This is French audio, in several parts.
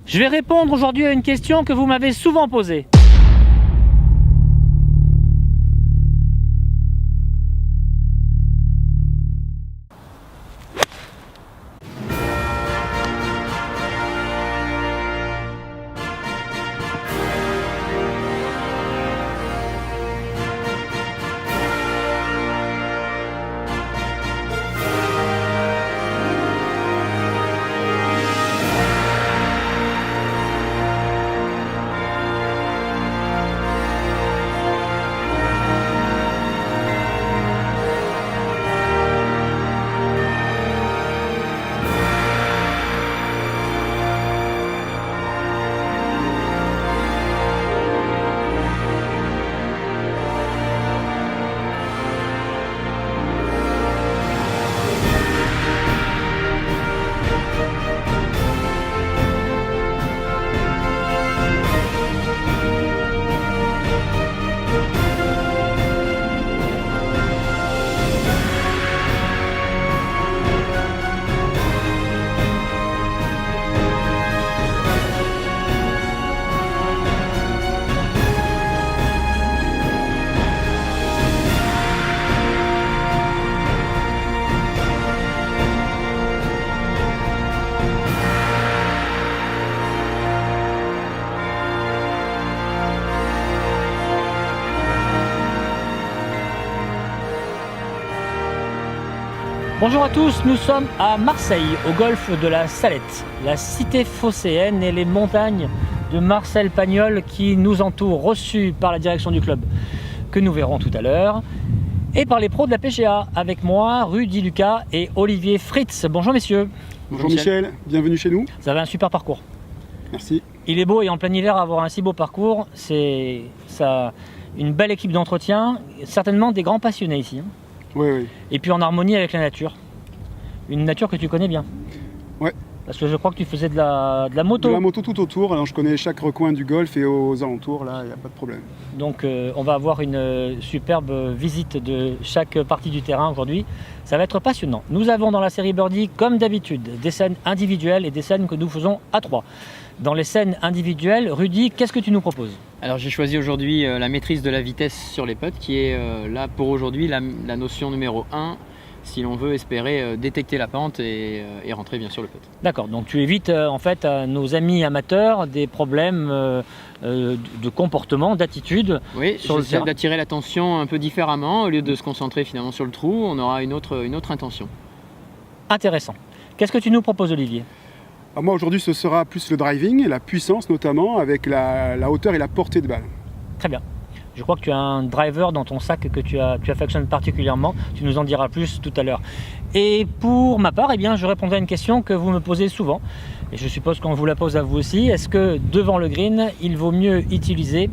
Je vais répondre aujourd'hui à une question que vous m'avez souvent posée. Bonjour à tous, nous sommes à Marseille, au golfe de la Salette, la cité phocéenne et les montagnes de Marcel Pagnol qui nous entourent, reçus par la direction du club, que nous verrons tout à l'heure, et par les pros de la PGA, avec moi, Rudy Lucas et Olivier Fritz. Bonjour messieurs. Bonjour Michel, bienvenue chez nous. Vous avez un super parcours. Merci. Il est beau et en plein hiver, avoir un si beau parcours, c'est ça, une belle équipe d'entretien, certainement des grands passionnés ici. Oui, oui. Et puis en harmonie avec la nature. Une nature que tu connais bien. Ouais. Parce que je crois que tu faisais de la moto. De la moto tout autour, alors je connais chaque recoin du golfe et aux alentours, là, il n'y a pas de problème. Donc on va avoir une superbe visite de chaque partie du terrain aujourd'hui. Ça va être passionnant. Nous avons dans la série Birdie, comme d'habitude, des scènes individuelles et des scènes que nous faisons à trois. Dans les scènes individuelles, Rudy, qu'est-ce que tu nous proposes? Alors j'ai choisi aujourd'hui la maîtrise de la vitesse sur les putts qui est là pour aujourd'hui la notion numéro 1 si l'on veut espérer détecter la pente et rentrer bien sûr le putt. D'accord, donc tu évites en fait à nos amis amateurs des problèmes de comportement, d'attitude. Oui, j'essaie d'attirer l'attention un peu différemment. Au lieu de se concentrer finalement sur le trou, on aura une autre intention. Intéressant. Qu'est-ce que tu nous proposes, Olivier? Alors moi aujourd'hui ce sera plus le driving, la puissance notamment, avec la hauteur et la portée de balle. Très bien. Je crois que tu as un driver dans ton sac que tu affectionnes particulièrement. Tu nous en diras plus tout à l'heure. Et pour ma part, eh bien, je répondrai à une question que vous me posez souvent. Et je suppose qu'on vous la pose à vous aussi. Est-ce que devant le green, il vaut mieux utiliser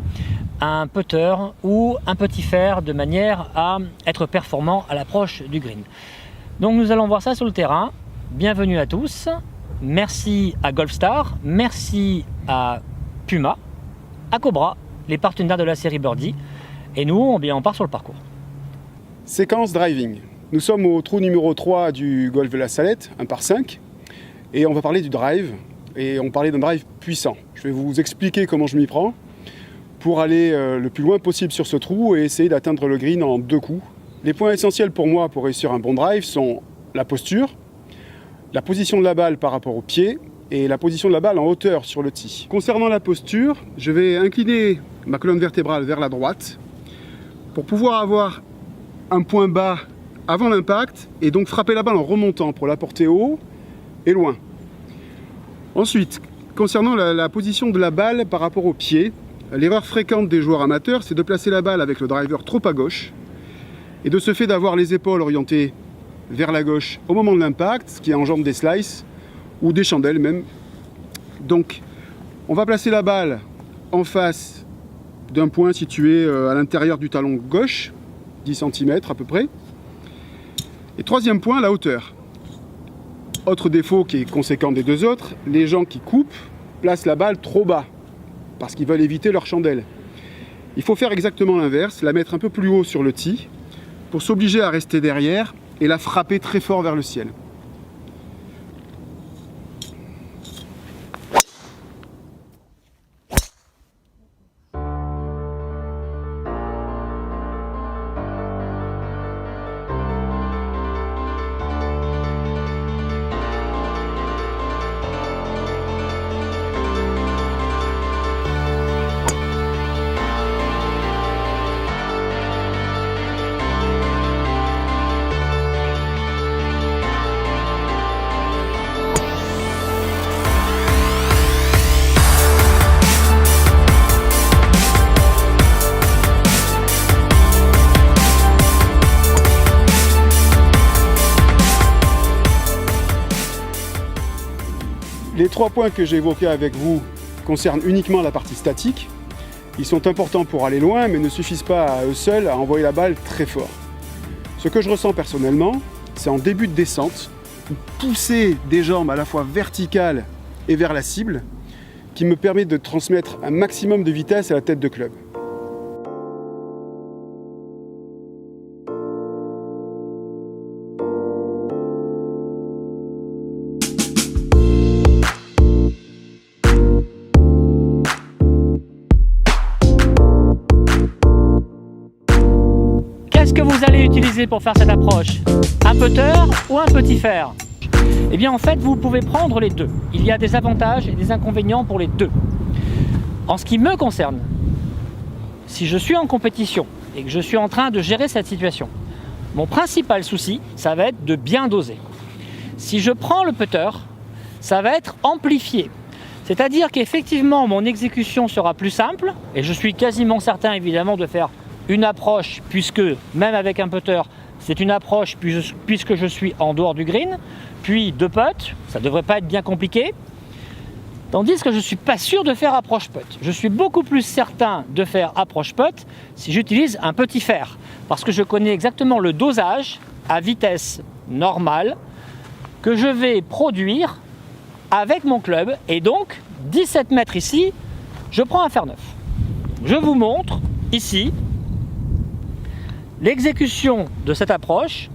un putter ou un petit fer de manière à être performant à l'approche du green? Donc nous allons voir ça sur le terrain. Bienvenue à tous. Merci à Golfstar, merci à Puma, à Cobra, les partenaires de la série Birdie. Et nous, on part sur le parcours. Séquence driving. Nous sommes au trou numéro 3 du golfe de la Salette, 1 par 5. Et on va parler du drive. Et on parlait d'un drive puissant. Je vais vous expliquer comment je m'y prends pour aller le plus loin possible sur ce trou et essayer d'atteindre le green en 2 coups. Les points essentiels pour moi pour réussir un bon drive sont la posture, la position de la balle par rapport au pied et la position de la balle en hauteur sur le tee. Concernant la posture, je vais incliner ma colonne vertébrale vers la droite pour pouvoir avoir un point bas avant l'impact et donc frapper la balle en remontant pour la porter haut et loin. Ensuite, concernant la position de la balle par rapport au pied, l'erreur fréquente des joueurs amateurs, c'est de placer la balle avec le driver trop à gauche et de ce fait d'avoir les épaules orientées vers la gauche au moment de l'impact, ce qui engendre des slices ou des chandelles même. Donc on va placer la balle en face d'un point situé à l'intérieur du talon gauche, 10 cm à peu près. Et troisième point, la hauteur. Autre défaut qui est conséquent des deux autres, les gens qui coupent placent la balle trop bas parce qu'ils veulent éviter leur chandelle. Il faut faire exactement l'inverse, la mettre un peu plus haut sur le tee pour s'obliger à rester derrière et la frapper très fort vers le ciel. Les 3 points que j'ai évoqués avec vous concernent uniquement la partie statique. Ils sont importants pour aller loin, mais ne suffisent pas à eux seuls à envoyer la balle très fort. Ce que je ressens personnellement, c'est en début de descente, pousser des jambes à la fois verticales et vers la cible, qui me permet de transmettre un maximum de vitesse à la tête de club. Qu'est-ce que vous allez utiliser pour faire cette approche? Un putter ou un petit fer? Eh bien en fait vous pouvez prendre les deux. Il y a des avantages et des inconvénients pour les deux. En ce qui me concerne, si je suis en compétition et que je suis en train de gérer cette situation, mon principal souci, ça va être de bien doser. Si je prends le putter, ça va être amplifié. C'est-à-dire qu'effectivement mon exécution sera plus simple et je suis quasiment certain évidemment de faire une approche, puisque même avec un putter, c'est une approche puisque je suis en dehors du green, puis 2 putts, ça ne devrait pas être bien compliqué. Tandis que je ne suis pas sûr de faire approche putt. Je suis beaucoup plus certain de faire approche putt si j'utilise un petit fer, parce que je connais exactement le dosage à vitesse normale que je vais produire avec mon club, et donc 17 mètres ici, je prends un fer neuf. Je vous montre ici l'exécution de cette approche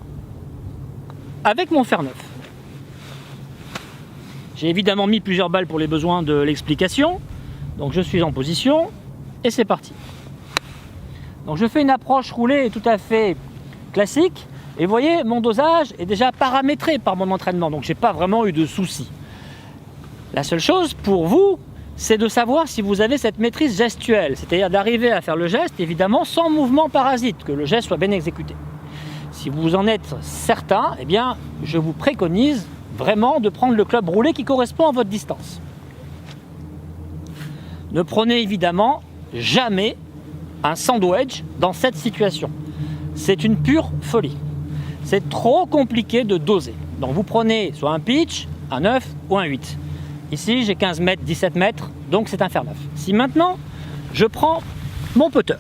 avec mon fer neuf. J'ai évidemment mis plusieurs balles pour les besoins de l'explication. Donc je suis en position et c'est parti. Donc je fais une approche roulée tout à fait classique. Et vous voyez, mon dosage est déjà paramétré par mon entraînement. Donc je n'ai pas vraiment eu de soucis. La seule chose pour vous, c'est de savoir si vous avez cette maîtrise gestuelle, c'est-à-dire d'arriver à faire le geste, évidemment, sans mouvement parasite, que le geste soit bien exécuté. Si vous en êtes certain, eh bien, je vous préconise vraiment de prendre le club roulé qui correspond à votre distance. Ne prenez évidemment jamais un sandwich dans cette situation. C'est une pure folie. C'est trop compliqué de doser. Donc vous prenez soit un pitch, un 9 ou un 8. Ici, j'ai 15 mètres, 17 mètres, donc c'est un fer neuf. Si maintenant, je prends mon putter,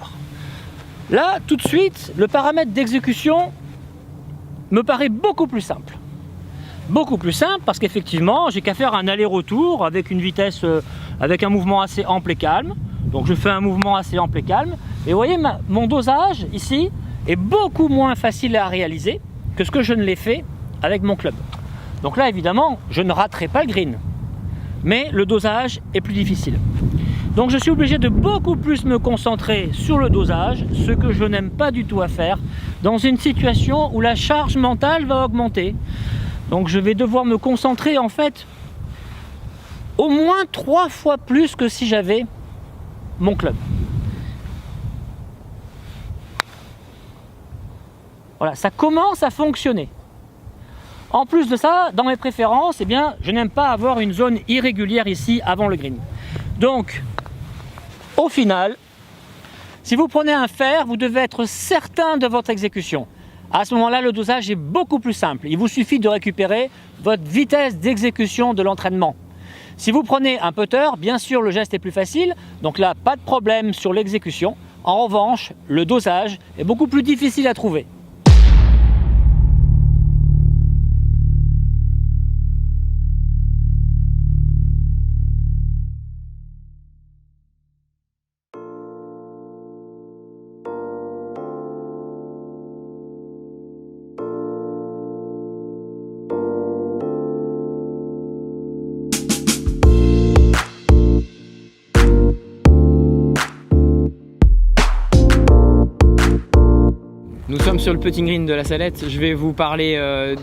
là, tout de suite, le paramètre d'exécution me paraît beaucoup plus simple. Beaucoup plus simple parce qu'effectivement, j'ai qu'à faire un aller-retour avec une vitesse, avec un mouvement assez ample et calme. Donc je fais un mouvement assez ample et calme. Et vous voyez, mon dosage ici est beaucoup moins facile à réaliser que ce que je ne l'ai fait avec mon club. Donc là, évidemment, je ne raterai pas le green. Mais le dosage est plus difficile. Donc je suis obligé de beaucoup plus me concentrer sur le dosage, ce que je n'aime pas du tout à faire, dans une situation où la charge mentale va augmenter. Donc je vais devoir me concentrer en fait au moins 3 fois plus que si j'avais mon club. Voilà, ça commence à fonctionner. En plus de ça, dans mes préférences, eh bien, je n'aime pas avoir une zone irrégulière ici avant le green. Donc, au final, si vous prenez un fer, vous devez être certain de votre exécution. À ce moment-là, le dosage est beaucoup plus simple. Il vous suffit de récupérer votre vitesse d'exécution de l'entraînement. Si vous prenez un putter, bien sûr, le geste est plus facile. Donc là, pas de problème sur l'exécution. En revanche, le dosage est beaucoup plus difficile à trouver. Nous sommes sur le putting green de la Salette. Je vais vous parler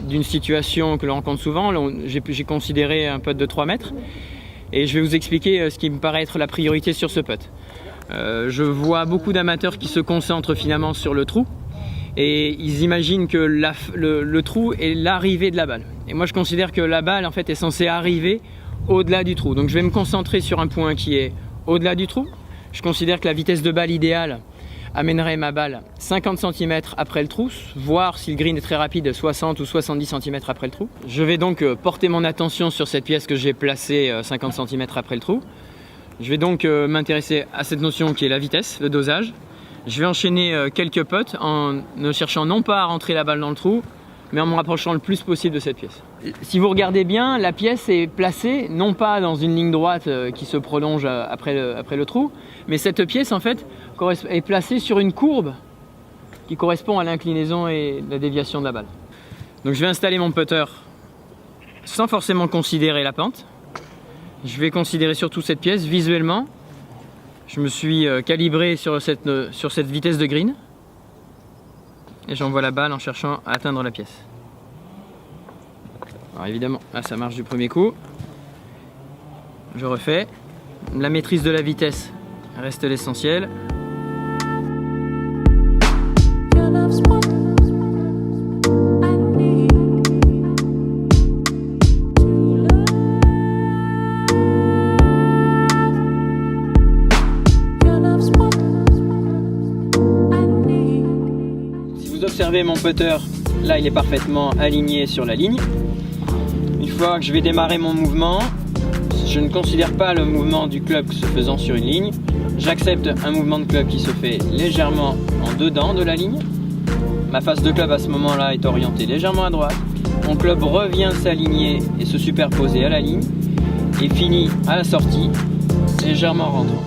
d'une situation que l'on rencontre souvent. J'ai considéré un putt de 3 mètres et je vais vous expliquer ce qui me paraît être la priorité sur ce putt. Je vois beaucoup d'amateurs qui se concentrent finalement sur le trou et ils imaginent que le trou est l'arrivée de la balle. Et moi je considère que la balle en fait est censée arriver au-delà du trou. Donc je vais me concentrer sur un point qui est au-delà du trou. Je considère que la vitesse de balle idéale amènerai ma balle 50 cm après le trou, voir si le green est très rapide, 60 ou 70 cm après le trou. Je vais donc porter mon attention sur cette pièce que j'ai placée 50 cm après le trou. Je vais donc m'intéresser à cette notion qui est la vitesse, le dosage. Je vais enchaîner quelques putts en ne cherchant non pas à rentrer la balle dans le trou, mais en me rapprochant le plus possible de cette pièce. Si vous regardez bien, la pièce est placée non pas dans une ligne droite qui se prolonge après le trou, mais cette pièce en fait est placée sur une courbe qui correspond à l'inclinaison et la déviation de la balle. Donc je vais installer mon putter sans forcément considérer la pente. Je vais considérer surtout cette pièce visuellement. Je me suis calibré sur cette vitesse de green. Et j'envoie la balle en cherchant à atteindre la pièce. Alors évidemment, là ça marche du premier coup. Je refais. La maîtrise de la vitesse reste l'essentiel. Observez mon putter, là il est parfaitement aligné sur la ligne. Une fois que je vais démarrer mon mouvement, je ne considère pas le mouvement du club se faisant sur une ligne. J'accepte un mouvement de club qui se fait légèrement en dedans de la ligne. Ma face de club à ce moment-là est orientée légèrement à droite. Mon club revient s'aligner et se superposer à la ligne et finit à la sortie légèrement rentrant.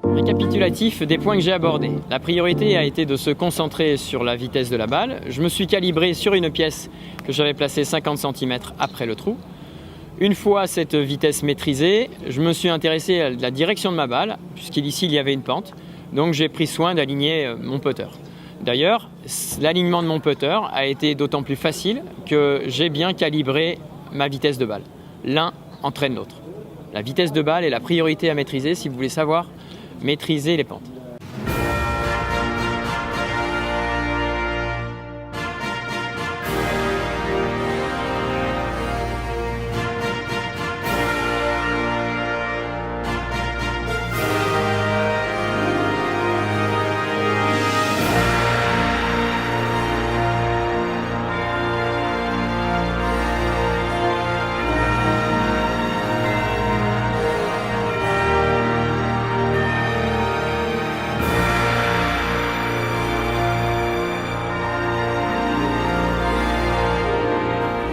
Récapitulatif des points que j'ai abordés. La priorité a été de se concentrer sur la vitesse de la balle. Je me suis calibré sur une pièce que j'avais placée 50 cm après le trou. Une fois cette vitesse maîtrisée, je me suis intéressé à la direction de ma balle, puisqu'ici il y avait une pente. Donc j'ai pris soin d'aligner mon putter. D'ailleurs, l'alignement de mon putter a été d'autant plus facile que j'ai bien calibré ma vitesse de balle. L'un entraîne l'autre. La vitesse de balle est la priorité à maîtriser si vous voulez savoir maîtriser les pentes.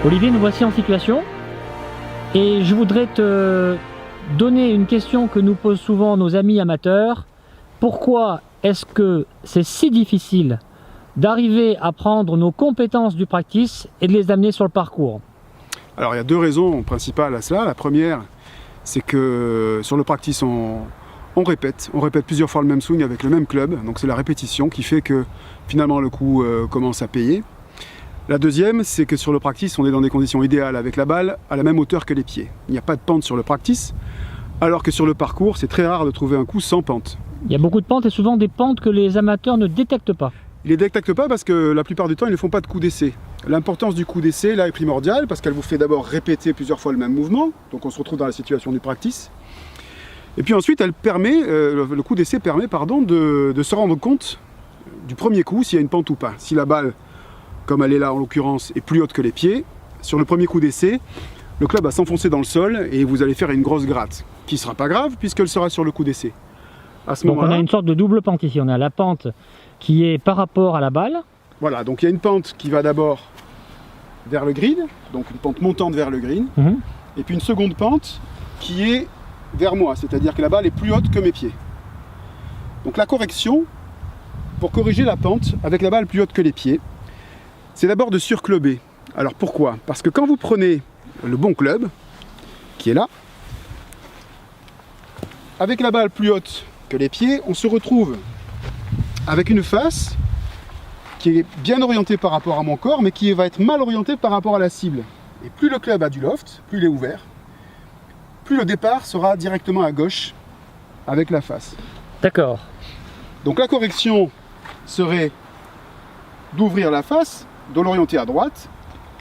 Olivier, nous voici en situation et je voudrais te donner une question que nous posent souvent nos amis amateurs. Pourquoi est-ce que c'est si difficile d'arriver à prendre nos compétences du practice et de les amener sur le parcours? Alors il y a deux raisons principales à cela. La première, c'est que sur le practice, on répète plusieurs fois le même swing avec le même club. Donc c'est la répétition qui fait que finalement le coup commence à payer. La deuxième, c'est que sur le practice, on est dans des conditions idéales avec la balle à la même hauteur que les pieds. Il n'y a pas de pente sur le practice, alors que sur le parcours, c'est très rare de trouver un coup sans pente. Il y a beaucoup de pentes et souvent des pentes que les amateurs ne détectent pas. Ils ne les détectent pas parce que la plupart du temps, ils ne font pas de coup d'essai. L'importance du coup d'essai, là, est primordiale parce qu'elle vous fait d'abord répéter plusieurs fois le même mouvement. Donc on se retrouve dans la situation du practice. Et puis ensuite, elle permet, le coup d'essai permet de se rendre compte du premier coup s'il y a une pente ou pas. Si la balle, comme elle est là en l'occurrence, est plus haute que les pieds, sur le premier coup d'essai, le club va s'enfoncer dans le sol et vous allez faire une grosse gratte, qui ne sera pas grave puisqu'elle sera sur le coup d'essai. Donc on a une sorte de double pente ici, on a la pente qui est par rapport à la balle. Voilà, donc il y a une pente qui va d'abord vers le green, donc une pente montante vers le green, et puis une seconde pente qui est vers moi, c'est-à-dire que la balle est plus haute que mes pieds. Donc la correction, pour corriger la pente avec la balle plus haute que les pieds, c'est d'abord de surclober. Alors pourquoi? Parce que quand vous prenez le bon club, qui est là, avec la balle plus haute que les pieds, on se retrouve avec une face qui est bien orientée par rapport à mon corps, mais qui va être mal orientée par rapport à la cible. Et plus le club a du loft, plus il est ouvert, plus le départ sera directement à gauche avec la face. D'accord. Donc la correction serait d'ouvrir la face, de l'orienter à droite.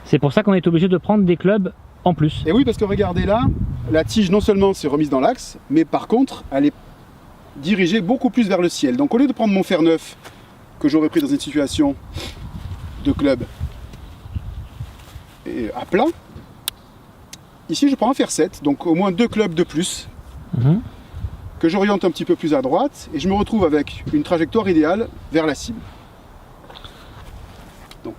C'est pour ça qu'on est obligé de prendre des clubs en plus. Et oui, parce que regardez là, la tige non seulement s'est remise dans l'axe, mais par contre, elle est dirigée beaucoup plus vers le ciel. Donc au lieu de prendre mon fer neuf, que j'aurais pris dans une situation de club et à plat, ici je prends un fer 7, donc au moins 2 clubs de plus, que j'oriente un petit peu plus à droite, et je me retrouve avec une trajectoire idéale vers la cible. Donc.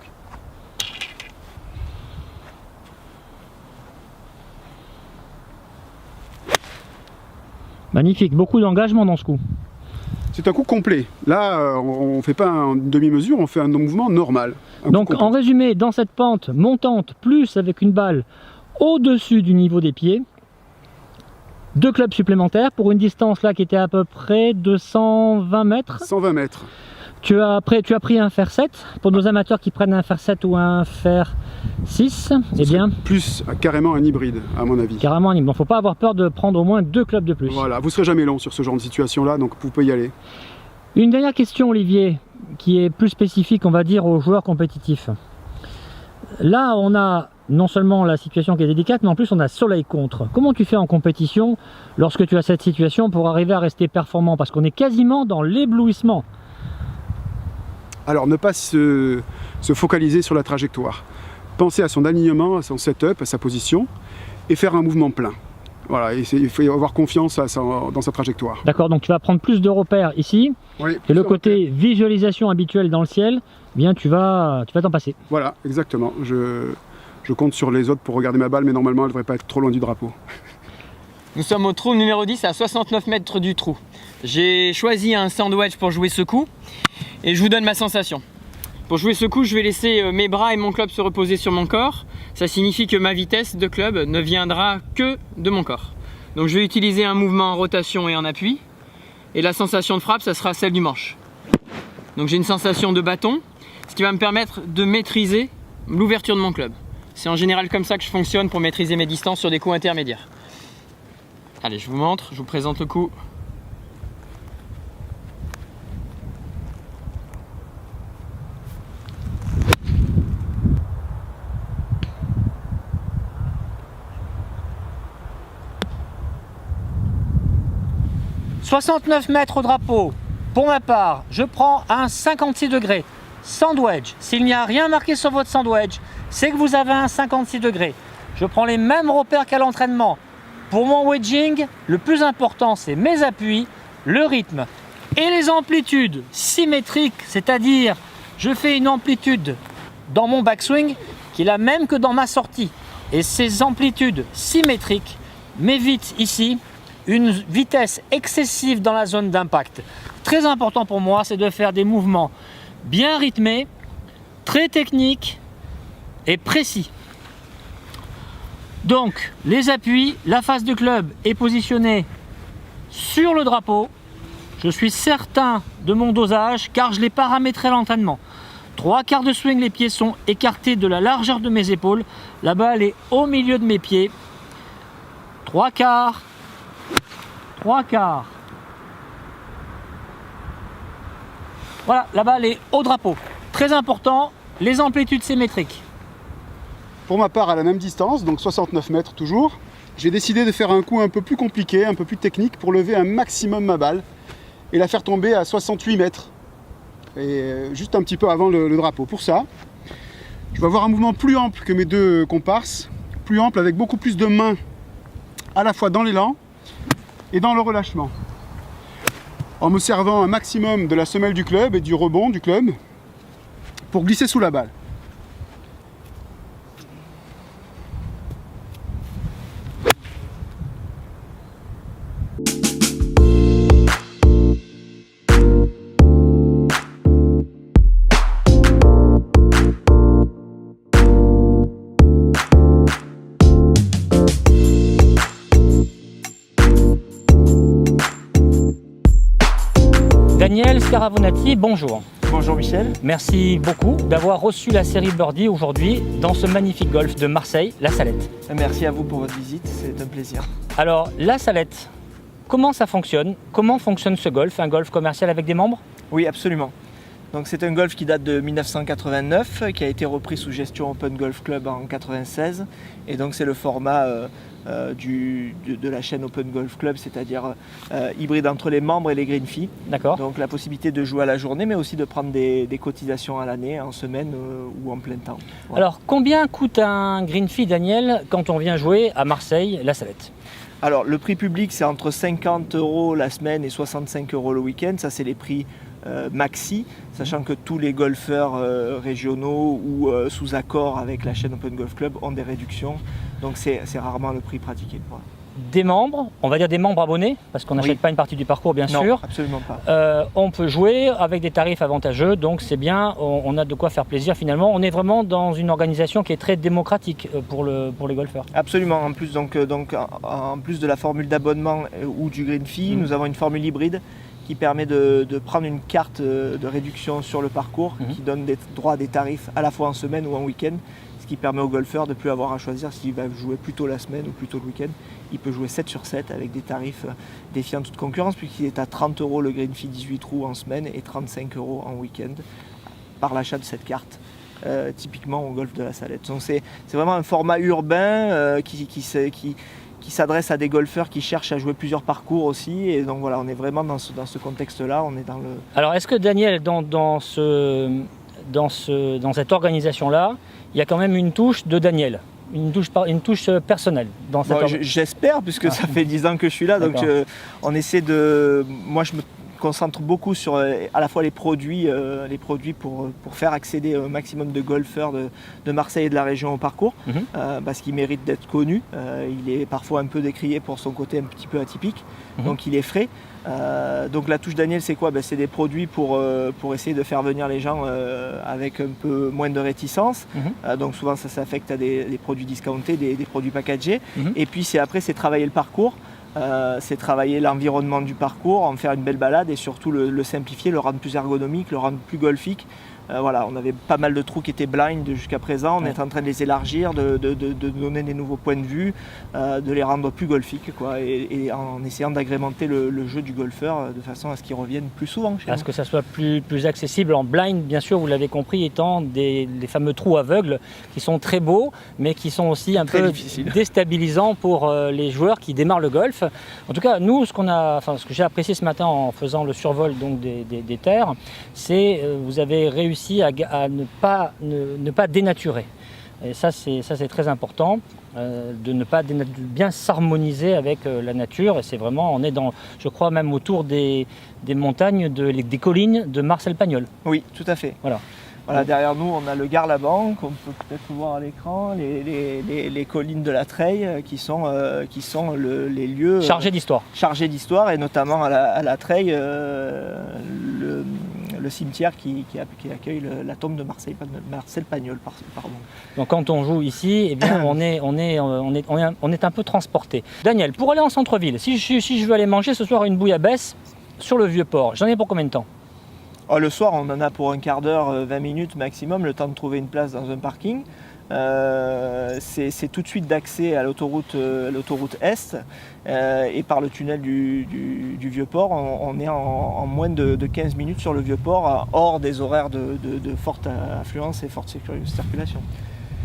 Magnifique, beaucoup d'engagement dans ce coup. C'est un coup complet. Là, on ne fait pas une demi-mesure, on fait un mouvement normal. Donc en résumé, dans cette pente montante, plus avec une balle au-dessus du niveau des pieds, 2 clubs supplémentaires pour une distance là qui était à peu près de 120 mètres. 120 mètres. Tu as pris un fer 7. Pour nos amateurs qui prennent un fer 7 ou un fer 6, eh bien... Plus carrément un hybride, à mon avis. Carrément un hybride. Il ne faut pas avoir peur de prendre au moins 2 clubs de plus. Voilà, vous ne serez jamais long sur ce genre de situation-là, donc vous pouvez y aller. Une dernière question, Olivier, qui est plus spécifique, on va dire, aux joueurs compétitifs. Là, on a non seulement la situation qui est délicate, mais en plus on a soleil contre. Comment tu fais en compétition lorsque tu as cette situation pour arriver à rester performant? Parce qu'on est quasiment dans l'éblouissement. Alors, ne pas se focaliser sur la trajectoire. Penser à son alignement, à son setup, à sa position, et faire un mouvement plein. Voilà, il faut avoir confiance dans sa trajectoire. D'accord, donc tu vas prendre plus de repères ici, oui, et le côté visualisation habituelle dans le ciel, eh bien tu vas t'en passer. Voilà, exactement. Je compte sur les autres pour regarder ma balle, mais normalement elle ne devrait pas être trop loin du drapeau. Nous sommes au trou numéro 10 à 69 mètres du trou. J'ai choisi un sandwich pour jouer ce coup et je vous donne ma sensation. Pour jouer ce coup, je vais laisser mes bras et mon club se reposer sur mon corps. Ça signifie que ma vitesse de club ne viendra que de mon corps. Donc je vais utiliser un mouvement en rotation et en appui. Et la sensation de frappe, ça sera celle du manche. Donc j'ai une sensation de bâton, ce qui va me permettre de maîtriser l'ouverture de mon club. C'est en général comme ça que je fonctionne pour maîtriser mes distances sur des coups intermédiaires. Allez, je vous montre, je vous présente le coup. « 69 mètres au drapeau. Pour ma part, je prends un 56 degrés. Sandwich. S'il n'y a rien marqué sur votre sandwich, c'est que vous avez un 56 degrés. Je prends les mêmes repères qu'à l'entraînement. Pour mon wedging, le plus important, c'est mes appuis, le rythme et les amplitudes symétriques, c'est-à-dire je fais une amplitude dans mon backswing qui est la même que dans ma sortie. Et ces amplitudes symétriques m'évitent ici une vitesse excessive dans la zone d'impact. Très important pour moi, c'est de faire des mouvements bien rythmés, très techniques et précis. Donc, les appuis, la face de club est positionnée sur le drapeau. Je suis certain de mon dosage car je l'ai paramétré à l'entraînement. 3/4 de swing, les pieds sont écartés de la largeur de mes épaules. La balle est au milieu de mes pieds. 3/4. 3/4. Voilà, la balle est au drapeau. Très important, les amplitudes symétriques. Pour ma part, à la même distance, donc 69 mètres toujours, j'ai décidé de faire un coup un peu plus compliqué, un peu plus technique pour lever un maximum ma balle et la faire tomber à 68 mètres. Et juste un petit peu avant le drapeau. Pour ça, je vais avoir un mouvement plus ample que mes deux comparses, plus ample avec beaucoup plus de mains à la fois dans l'élan et dans le relâchement. En me servant un maximum de la semelle du club et du rebond du club pour glisser sous la balle. Daniel Scaravonati, bonjour. Bonjour Michel. Merci beaucoup d'avoir reçu la série Birdie aujourd'hui dans ce magnifique golf de Marseille, La Salette. Merci à vous pour votre visite, c'est un plaisir. Alors, La Salette, comment ça fonctionne? Comment fonctionne ce golf? Un golf commercial avec des membres? Oui, absolument. Donc c'est un golf qui date de 1989, qui a été repris sous gestion Open Golf Club en 1996. Et donc c'est le format de la chaîne Open Golf Club, c'est-à-dire hybride entre les membres et les green fees. D'accord. Donc la possibilité de jouer à la journée, mais aussi de prendre des cotisations à l'année, en semaine ou en plein temps. Voilà. Alors, combien coûte un green fee, Daniel, quand on vient jouer à Marseille, La Salette? Alors le prix public, c'est entre 50 € la semaine et 65 € le week-end. Ça, c'est les prix maxi, sachant que tous les golfeurs régionaux ou sous accord avec la chaîne Open Golf Club ont des réductions. Donc c'est rarement le prix pratiqué. Voilà. Des membres, on va dire des membres abonnés, parce qu'on n'achète pas une partie du parcours, bien non, sûr. Absolument pas. On peut jouer avec des tarifs avantageux, donc c'est bien, on a de quoi faire plaisir finalement. On est vraiment dans une organisation qui est très démocratique pour les golfeurs. Absolument. En plus, en plus de la formule d'abonnement ou du green fee, nous avons une formule hybride qui permet de prendre une carte de réduction sur le parcours, qui donne des droits à des tarifs à la fois en semaine ou en week-end, ce qui permet au golfeur de ne plus avoir à choisir s'il va jouer plutôt la semaine ou plutôt le week-end. Il peut jouer 7 sur 7 avec des tarifs défiant toute concurrence, puisqu'il est à 30 € le green fee 18 trous en semaine et 35 € en week-end par l'achat de cette carte. Typiquement au golf de la Salette. Donc c'est vraiment un format urbain qui s'adresse à des golfeurs qui cherchent à jouer plusieurs parcours aussi. Et donc voilà, on est vraiment dans ce contexte-là. On est dans le... Alors est-ce que Daniel, dans cette organisation-là, il y a quand même une touche de Daniel, une touche personnelle dans cette organisation? J'espère, puisque ça fait 10 ans que je suis là. Donc on essaie de... Moi, je me concentre beaucoup sur à la fois les produits pour faire accéder au maximum de golfeurs de Marseille et de la région au parcours, parce qu'il mérite d'être connu. Il est parfois un peu décrié pour son côté un petit peu atypique, donc il est frais. Donc la touche Daniel, c'est quoi? C'est des produits pour essayer de faire venir les gens avec un peu moins de réticence. Donc souvent ça s'affecte à des produits discountés, des produits packagés. Et puis c'est travailler le parcours. C'est travailler l'environnement du parcours, en faire une belle balade et surtout le simplifier, le rendre plus ergonomique, le rendre plus golfique. Voilà, on avait pas mal de trous qui étaient blind jusqu'à présent, on est en train de les élargir, de donner des nouveaux points de vue, de les rendre plus golfiques, quoi, et en essayant d'agrémenter le jeu du golfeur de façon à ce qu'il revienne plus souvent chez nous. À ce que ça soit plus accessible en blind, bien sûr, vous l'avez compris, étant des fameux trous aveugles qui sont très beaux, mais qui sont aussi un peu déstabilisants pour les joueurs qui démarrent le golf. En tout cas, nous, ce que j'ai apprécié ce matin en faisant le survol donc, des terres, c'est vous avez réussi à ne pas dénaturer. Et ça c'est très important, de ne pas bien s'harmoniser avec la nature. Et c'est vraiment, on est dans, je crois même autour des montagnes, des collines de Marcel-Pagnol. Oui, tout à fait. Voilà, derrière nous, on a le Garlaban, qu'on peut peut-être voir à l'écran, les collines de la Treille, qui sont les lieux chargés d'histoire. Chargés d'histoire, et notamment à la Treille, le cimetière qui accueille la tombe de Marcel Pagnol. Pardon. Donc quand on joue ici, eh bien, on est un peu transporté. Daniel, pour aller en centre-ville, si je veux aller manger ce soir une bouillabaisse sur le Vieux-Port, j'en ai pour combien de temps? Le soir, on en a pour un quart d'heure, 20 minutes maximum, le temps de trouver une place dans un parking. C'est tout de suite d'accès à l'autoroute Est, et par le tunnel du Vieux-Port, on est en moins de 15 minutes sur le Vieux-Port, hors des horaires de forte affluence et forte circulation.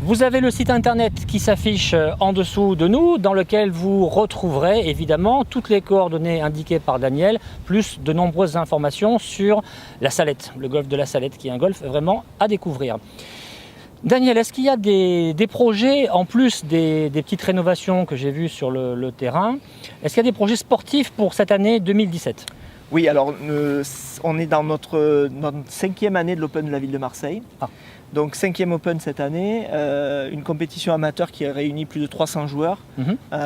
Vous avez le site internet qui s'affiche en dessous de nous, dans lequel vous retrouverez évidemment toutes les coordonnées indiquées par Daniel, plus de nombreuses informations sur la Salette, le golf de la Salette, qui est un golf vraiment à découvrir. Daniel, est-ce qu'il y a des projets, en plus des petites rénovations que j'ai vues sur le terrain, est-ce qu'il y a des projets sportifs pour cette année 2017? Oui, alors on est dans notre 5e année de l'Open de la ville de Marseille. Donc 5e Open cette année, une compétition amateur qui réunit plus de 300 joueurs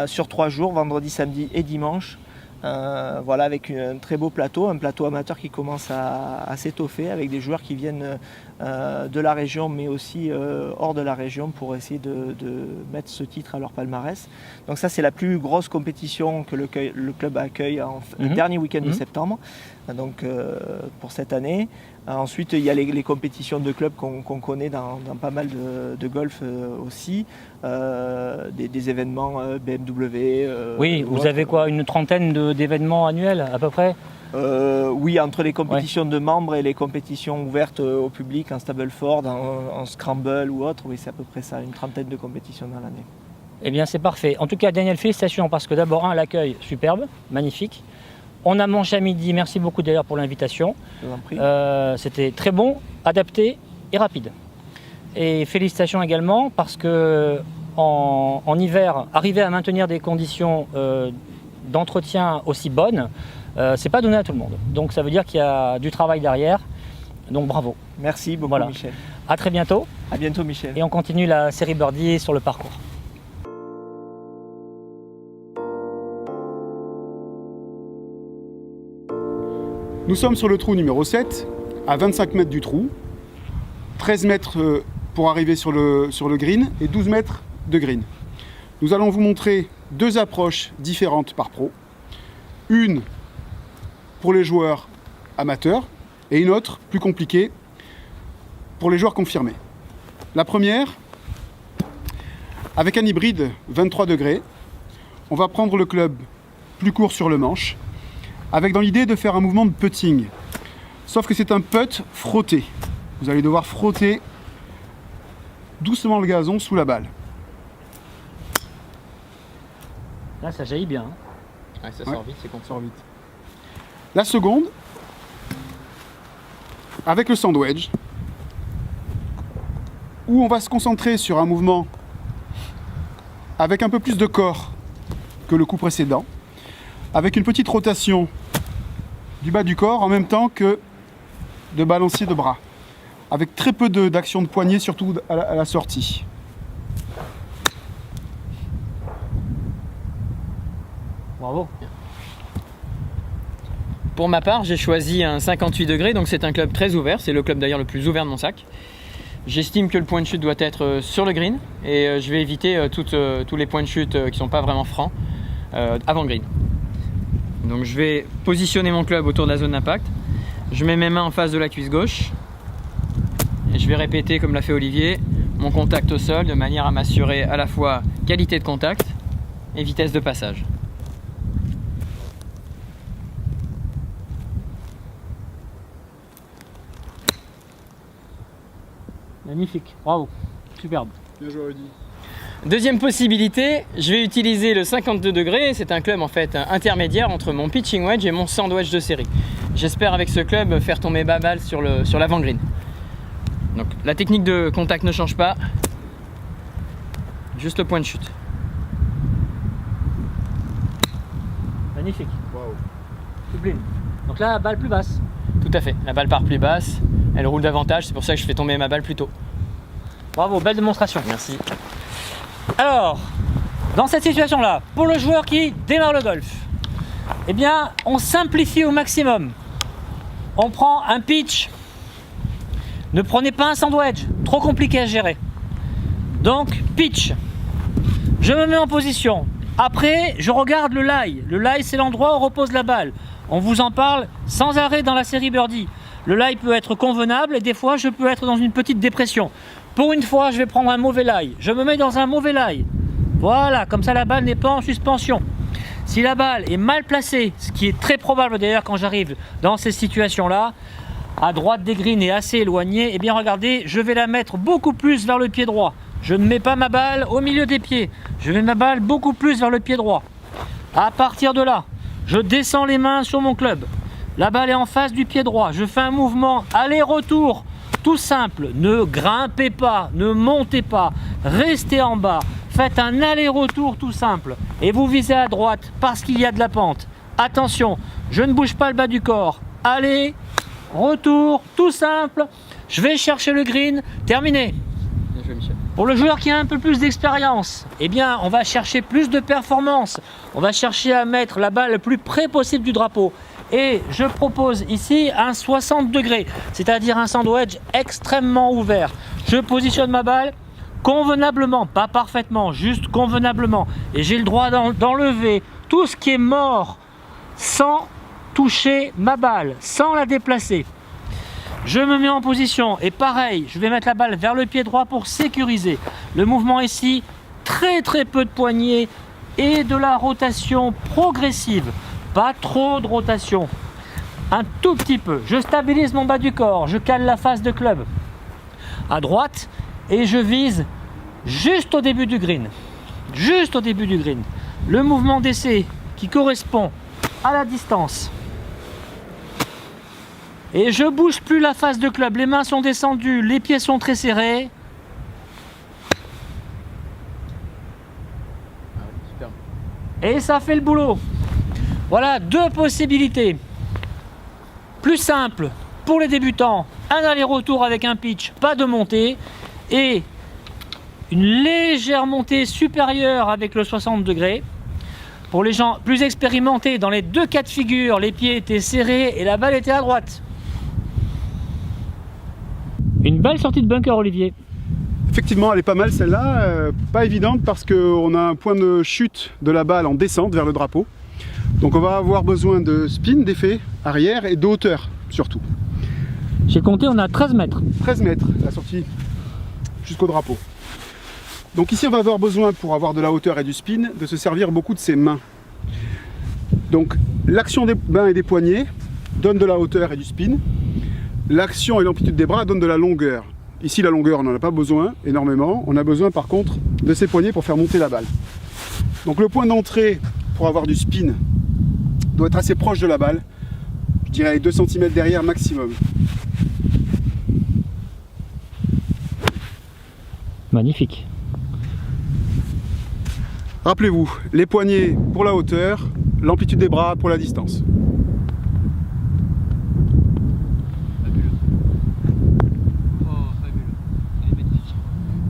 sur 3 jours, vendredi, samedi et dimanche. Voilà, avec un très beau plateau, un plateau amateur qui commence à s'étoffer avec des joueurs qui viennent de la région, mais aussi hors de la région, pour essayer de mettre ce titre à leur palmarès. Donc ça, c'est la plus grosse compétition que le club accueille le dernier week-end de septembre, donc pour cette année. Ensuite, il y a les compétitions de clubs qu'on connaît dans pas mal de golf aussi, des événements BMW. Oui, vous avez quoi, une trentaine d'événements annuels à peu près? Oui, entre les compétitions de membres et les compétitions ouvertes au public, en Stableford, en Scramble ou autre, oui, c'est à peu près ça, une trentaine de compétitions dans l'année. Eh bien, c'est parfait. En tout cas, Daniel, félicitations parce que d'abord, l'accueil superbe, magnifique. On a mangé à midi, merci beaucoup d'ailleurs pour l'invitation. Je vous en prie. C'était très bon, adapté et rapide. Et félicitations également parce que en hiver, arriver à maintenir des conditions d'entretien aussi bonnes, c'est pas donné à tout le monde. Donc ça veut dire qu'il y a du travail derrière. Donc bravo. Merci beaucoup, Voilà. Michel. À très bientôt. À bientôt, Michel. Et on continue la série Birdie sur le parcours. Nous sommes sur le trou numéro 7, à 25 mètres du trou, 13 mètres pour arriver sur le green et 12 mètres de green. Nous allons vous montrer deux approches différentes par pro. Une pour les joueurs amateurs et une autre plus compliquée pour les joueurs confirmés. La première, avec un hybride 23 degrés, on va prendre le club plus court sur le manche, avec dans l'idée de faire un mouvement de putting. Sauf que c'est un putt frotté. Vous allez devoir frotter doucement le gazon sous la balle. Là, ça jaillit bien. Ouais, ça sort vite, c'est qu'on sort vite. La seconde, avec le sandwedge, où on va se concentrer sur un mouvement avec un peu plus de corps que le coup précédent, avec une petite rotation du bas du corps en même temps que de balancier de bras, avec très peu d'action de poignet, surtout à la sortie. Bravo. Pour ma part, j'ai choisi un 58 degrés, donc c'est un club très ouvert. C'est le club d'ailleurs le plus ouvert de mon sac. J'estime que le point de chute doit être sur le green et je vais éviter tous les points de chute qui ne sont pas vraiment francs avant le green. Donc je vais positionner mon club autour de la zone d'impact. Je mets mes mains en face de la cuisse gauche et je vais répéter, comme l'a fait Olivier, mon contact au sol de manière à m'assurer à la fois qualité de contact et vitesse de passage. Magnifique. Bravo. Superbe. Bien joué, Rudy. Deuxième possibilité, je vais utiliser le 52 degrés. C'est un club en fait intermédiaire entre mon pitching wedge et mon sandwich de série. J'espère avec ce club faire tomber ma balle sur l'avant green. Donc la technique de contact ne change pas, juste le point de chute. Magnifique. Wow. Sublime. Donc là, balle plus basse. Tout à fait, la balle part plus basse, elle roule davantage, c'est pour ça que je fais tomber ma balle plus tôt. Bravo, belle démonstration. Merci. Alors, dans cette situation-là, pour le joueur qui démarre le golf, eh bien, on simplifie au maximum. On prend un pitch. Ne prenez pas un sandwich, trop compliqué à gérer. Donc, pitch. Je me mets en position. Après, je regarde le lie. Le lie, c'est l'endroit où on repose la balle. On vous en parle sans arrêt dans la série Birdie. Le lie peut être convenable et des fois, je peux être dans une petite dépression. Pour une fois, je vais prendre un mauvais lie. Je me mets dans un mauvais lie. Voilà, comme ça, la balle n'est pas en suspension. Si la balle est mal placée, ce qui est très probable d'ailleurs quand j'arrive dans ces situations-là, à droite des greens et assez éloignée, eh bien regardez, je vais la mettre beaucoup plus vers le pied droit. Je ne mets pas ma balle au milieu des pieds. Je mets ma balle beaucoup plus vers le pied droit. À partir de là, je descends les mains sur mon club. La balle est en face du pied droit. Je fais un mouvement aller-retour tout simple. Ne grimpez pas, ne montez pas. Restez en bas. Faites un aller-retour tout simple. Et vous visez à droite parce qu'il y a de la pente. Attention, je ne bouge pas le bas du corps. Allez, retour, tout simple. Je vais chercher le green. Terminé. Bien joué, Michel. Pour le joueur qui a un peu plus d'expérience, eh bien, on va chercher plus de performance. On va chercher à mettre la balle le plus près possible du drapeau. Et je propose ici un 60 degrés, c'est-à-dire un sandwich extrêmement ouvert. Je positionne ma balle convenablement, pas parfaitement, juste convenablement. Et j'ai le droit d'enlever tout ce qui est mort sans toucher ma balle, sans la déplacer. Je me mets en position et pareil, je vais mettre la balle vers le pied droit pour sécuriser. Le mouvement ici, très peu de poignées et de la rotation progressive. Pas trop de rotation. un tout petit peu. Je stabilise mon bas du corps, je cale la face de club à droite et je vise juste au début du green. Juste au début du green. Le mouvement d'essai qui correspond à la distance. Et je bouge plus la face de club. Les mains sont descendues, les pieds sont très serrés. Et ça fait le boulot. Voilà deux possibilités. Plus simple pour les débutants, un aller-retour avec un pitch, pas de montée, et une légère montée supérieure avec le 60 degrés. Pour les gens plus expérimentés, dans les deux cas de figure, les pieds étaient serrés et la balle était à droite. Une belle sortie de bunker, Olivier. Effectivement, elle est pas mal celle-là, pas évidente parce qu'on a un point de chute de la balle en descente vers le drapeau. Donc on va avoir besoin de spin, d'effet arrière et de hauteur surtout. J'ai compté, on a 13 mètres. 13 mètres la sortie jusqu'au drapeau. Donc ici on va avoir besoin, pour avoir de la hauteur et du spin, de se servir beaucoup de ses mains. Donc l'action des mains et des poignets donne de la hauteur et du spin. L'action et l'amplitude des bras donnent de la longueur. Ici la longueur on n'en a pas besoin énormément, on a besoin par contre de ses poignets pour faire monter la balle. Donc le point d'entrée pour avoir du spin doit être assez proche de la balle, je dirais 2 cm derrière maximum. Magnifique. Rappelez-vous, les poignets pour la hauteur, l'amplitude des bras pour la distance.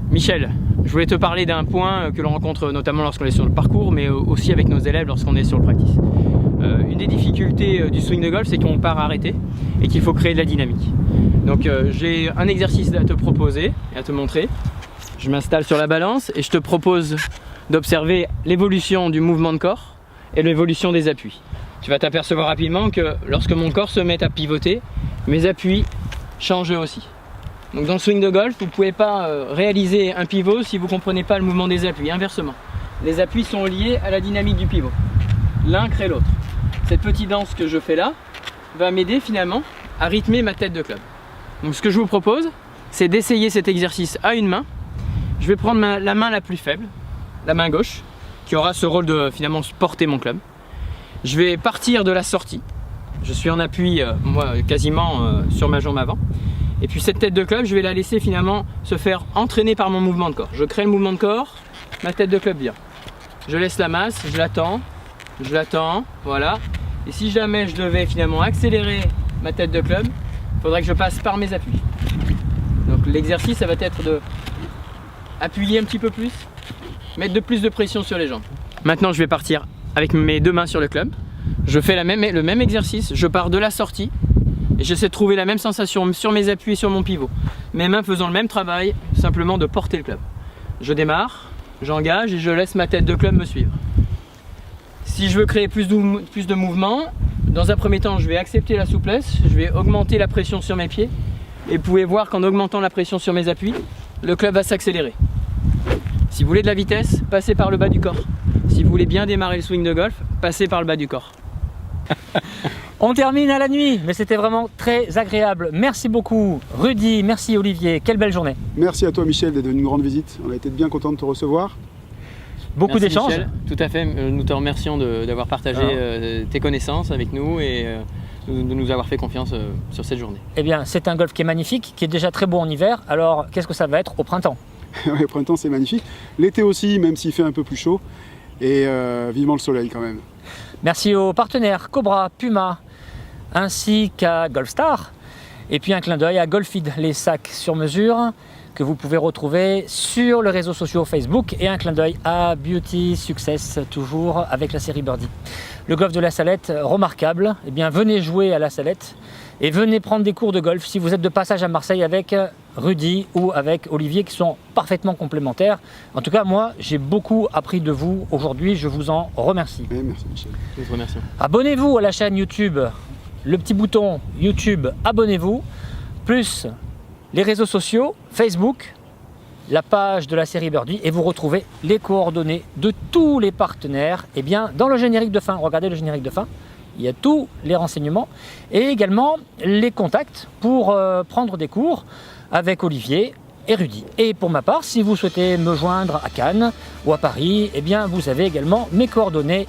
Michel, je voulais te parler d'un point que l'on rencontre notamment lorsqu'on est sur le parcours, mais aussi avec nos élèves lorsqu'on est sur le practice. Une des difficultés du swing de golf, c'est qu'on part arrêté et qu'il faut créer de la dynamique. Donc j'ai un exercice à te proposer et à te montrer. Je m'installe sur la balance et je te propose d'observer l'évolution du mouvement de corps et l'évolution des appuis. Tu vas t'apercevoir rapidement que lorsque mon corps se met à pivoter, mes appuis changent eux aussi. Donc dans le swing de golf, vous ne pouvez pas réaliser un pivot si vous ne comprenez pas le mouvement des appuis, inversement. Les appuis sont liés à la dynamique du pivot. L'un crée l'autre. Cette petite danse que je fais là va m'aider finalement à rythmer ma tête de club. Donc ce que je vous propose, c'est d'essayer cet exercice à une main. Je vais prendre la main la plus faible, la main gauche, qui aura ce rôle de finalement porter mon club. Je vais partir de la sortie. Je suis en appui, moi, quasiment sur ma jambe avant. Et puis cette tête de club, je vais la laisser finalement se faire entraîner par mon mouvement de corps. Je crée le mouvement de corps, ma tête de club vient. Je laisse la masse, je l'attends, voilà. Et si jamais je devais finalement accélérer ma tête de club, il faudrait que je passe par mes appuis. Donc l'exercice, ça va être de appuyer un petit peu plus, mettre de plus de pression sur les jambes. Maintenant, je vais partir avec mes deux mains sur le club. Je fais le même exercice, je pars de la sortie. Et j'essaie de trouver la même sensation sur mes appuis et sur mon pivot. Mes mains faisant le même travail, simplement de porter le club. Je démarre, j'engage et je laisse ma tête de club me suivre. Si je veux créer plus de mouvement, dans un premier temps, je vais accepter la souplesse, je vais augmenter la pression sur mes pieds. Et vous pouvez voir qu'en augmentant la pression sur mes appuis, le club va s'accélérer. Si vous voulez de la vitesse, passez par le bas du corps. Si vous voulez bien démarrer le swing de golf, passez par le bas du corps. On termine à la nuit, mais c'était vraiment très agréable. Merci beaucoup Rudy, merci Olivier, quelle belle journée. Merci à toi Michel d'être venu nous rendre visite, on a été bien content de te recevoir. Beaucoup d'échanges. Tout à fait, nous te remercions d'avoir partagé tes connaisses avec nous et de nous avoir fait confiance sur cette journée. Eh bien, c'est un golf qui est magnifique, qui est déjà très beau en hiver, alors qu'est-ce que ça va être au printemps? Oui, au printemps c'est magnifique, l'été aussi, même s'il fait un peu plus chaud, et vivement le soleil quand même. Merci aux partenaires Cobra, Puma, ainsi qu'à Golfstar. Et puis un clin d'œil à Golfid, les sacs sur mesure que vous pouvez retrouver sur les réseaux sociaux Facebook, et un clin d'œil à Beauty Success, toujours avec la série Birdie. Le golf de la Salette, remarquable. Eh bien, venez jouer à la Salette et venez prendre des cours de golf si vous êtes de passage à Marseille avec Rudy ou avec Olivier, qui sont parfaitement complémentaires. En tout cas, moi, j'ai beaucoup appris de vous aujourd'hui. Je vous en remercie. Oui, merci Michel. Je vous remercie. Abonnez-vous à la chaîne YouTube, le petit bouton YouTube, abonnez-vous, plus les réseaux sociaux, Facebook, la page de la série Birdie, et vous retrouvez les coordonnées de tous les partenaires. Et bien, dans le générique de fin, regardez le générique de fin, il y a tous les renseignements et également les contacts pour prendre des cours avec Olivier et Rudy. Et pour ma part, si vous souhaitez me joindre à Cannes ou à Paris, eh bien vous avez également mes coordonnées.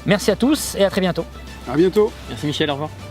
Merci à tous et à très bientôt. À bientôt. Merci Michel, au revoir.